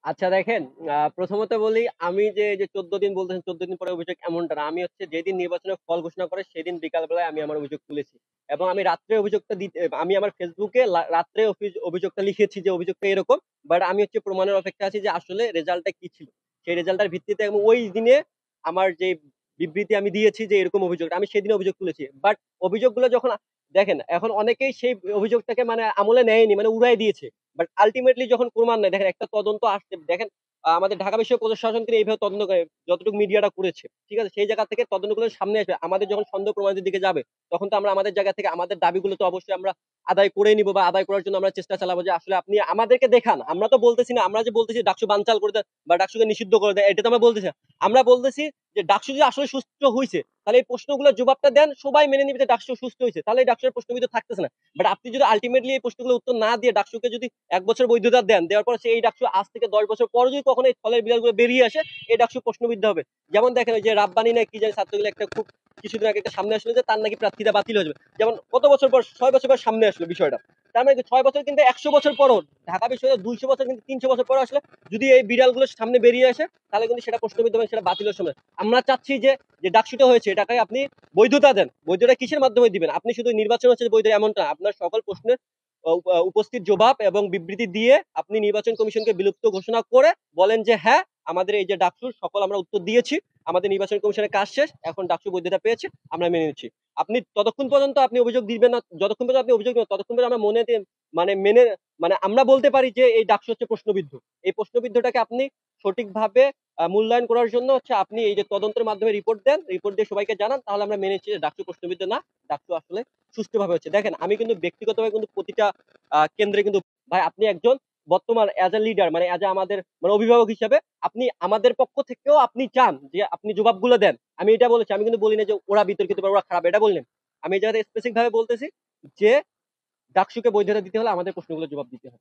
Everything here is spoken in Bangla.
আচ্ছা দেখেন, প্রথমত বলি আমি যে ১৪ দিন বলতেছেন ১৪ দিন পরে অভিযোগ এমনটা না। আমি হচ্ছে যেদিন নির্বাচনের ফল ঘোষণা করে সেদিন বিকাল বেলায় আমি আমার অভিযোগ তুলেছি। এবং আমি রাত্রে অভিযোগটা আমি আমার ফেসবুকে রাত্রে অভিযোগটা লিখেছি যে অভিযোগটা এরকম। বাট আমি হচ্ছে প্রমাণের অপেক্ষায় আছি যে আসলে রেজাল্টটা কি ছিল। সেই রেজাল্টের ভিত্তিতে এবং ওই দিনে আমার যে বিবৃতি আমি দিয়েছি যে এরকম অভিযোগটা আমি সেদিন অভিযোগ তুলেছি। বাট অভিযোগগুলো যখন দেখেন এখন অনেকেই সেই অভিযোগটাকে মানে আমলে নেয়নি, মানে উড়ায় দিয়েছে। বাট আল্টিমেটলি যখন প্রমাণ নাই, দেখেন একটা তদন্ত আসছে। দেখেন আমাদের ঢাকা বিশ্ববিদ্যালয় প্রশাসন কিন্তু এইভাবে তদন্ত করে যতটুকু মিডিয়াটা করেছে। ঠিক আছে? সেই জায়গা থেকে তদন্তগুলো সামনে আসবে। আমাদের যখন সন্দেহ প্রমাণিতের দিকে যাবে, তখন তো আমরা আমাদের জায়গা থেকে আমাদের দাবিগুলো তো অবশ্যই আমরা আদায় করেই নিবো বা আদায় করার জন্য আমরা চেষ্টা চালাবো যে আসলে আপনি আমাদেরকে দেখান। আমরা তো বলতেছি না, আমরা যে বলতেছি ডাকসু বানচাল করে দেন বা ডাকসুকে নিষিদ্ধ করে দেন, এটা তো আমরা বলতেছি না। আমরা বলতেছি যে ডাকসু যদি আসলে সুস্থ হইছে, তাহলে এই প্রশ্নগুলোর জবাবটা দেন। সবাই মেনে নিবে যে ডাকসু সুস্থ হইছে। তাহলে এই ডাকসুর প্রশ্নবিদ্ধ থাকতেছে না। বাট আপনি যদি আল্টিমেটলি এই প্রশ্নগুলোর উত্তর না দিয়ে ডাকসুকে যদি ১ বছর বৈধতা দেন, দেওয়ার পর সেই ডাকসু আজ থেকে ১০ বছর পরে যদি কখনো এই থলের বিড়ালগুলো বেরিয়ে আসে, এই ডাকসু প্রশ্নবিদ্ধ হবে। যেমন দেখেন ওই যে রাব্বানী না কি জানি ছাত্রগুলো একটা খুব কিছুদিন আগে একটা সামনে আসলো যে তার নাকি প্রার্থিতা বাতিল হয়ে যাবে। যেমন কত বছর পর ৬ বছর পর সামনে আসলো বিষয়টা। তার মানে কি ৬ বছর কিন্তু ১০০ বছর পরও ঢাকা বিশ্ববিদ্যালয় ২০০ বছর কিন্তু ৩০০ বছর পরে আসলে যদি এই বিড়ালগুলো সামনে বেরিয়ে আসে তাহলে কিন্তু সেটা প্রশ্নবিদ্ধ হবে, সেটা বাতিলের সময়। আমরা চাচ্ছি যে ডাকসুটা হয়েছে এটাকে আপনি বৈধতা দেন। বৈধতা কিসের মাধ্যমে দিবেন? আপনি শুধু নির্বাচন হচ্ছে যে বৈধ এমনটা না। আপনার সকল প্রশ্নের উপস্থিত জবাব এবং বিবৃতি দিয়ে আপনি নির্বাচন কমিশনকে বিলুপ্ত ঘোষণা করে বলেন যে হ্যাঁ, আমাদের এই যে ডাকসুর সকল আমরা উত্তর দিয়েছি। আমাদের নির্বাচন কমিশনের কাজ শেষ। এখন ডাকসু বৈধতা পেয়েছে। আমরা মেনে নিচ্ছি। আপনি ততক্ষণ পর্যন্ত আপনি অভিযোগ দিবেন না, যতক্ষণ পর্যন্ত আপনি অভিযোগ দিবেন ততক্ষণ পর্যন্ত আমরা মেনে মানে আমরা বলতে পারি যে এই ডাকসু হচ্ছে প্রশ্নবিদ্ধ। এই প্রশ্নবিদ্ধটাকে আপনি সঠিকভাবে মূল্যায়ন করার জন্য হচ্ছে আপনি এই যে তদন্তের মাধ্যমে রিপোর্ট দেন, রিপোর্ট দিয়ে সবাইকে জানান, তাহলে আমরা মেনে নিচ্ছি যে ডাকসু প্রশ্নবিদ্ধ না। ডাকসু আসলে সুষ্ঠুভাবে হচ্ছে। দেখেন আমি কিন্তু ব্যক্তিগতভাবে কিন্তু প্রতিটা কেন্দ্রে কিন্তু ভাই আপনি একজন বর্তমান এজ এ লিডার মানে এজ এ আমাদের মানে অভিভাবক হিসেবে আপনি আমাদের পক্ষ থেকেও আপনি চান যে আপনি জবাবগুলো দেন। আমি এটা বলেছি। আমি কিন্তু বলি না যে ওরা বিতর্কিত বা ওরা খারাপ, এটা বলিনি। আমি এই জায়গাতে স্পেসিফিক ভাবে বলতেছি যে ডাকসুকে বৈধতা দিতে হলে আমাদের প্রশ্নগুলোর জবাব দিতে হবে।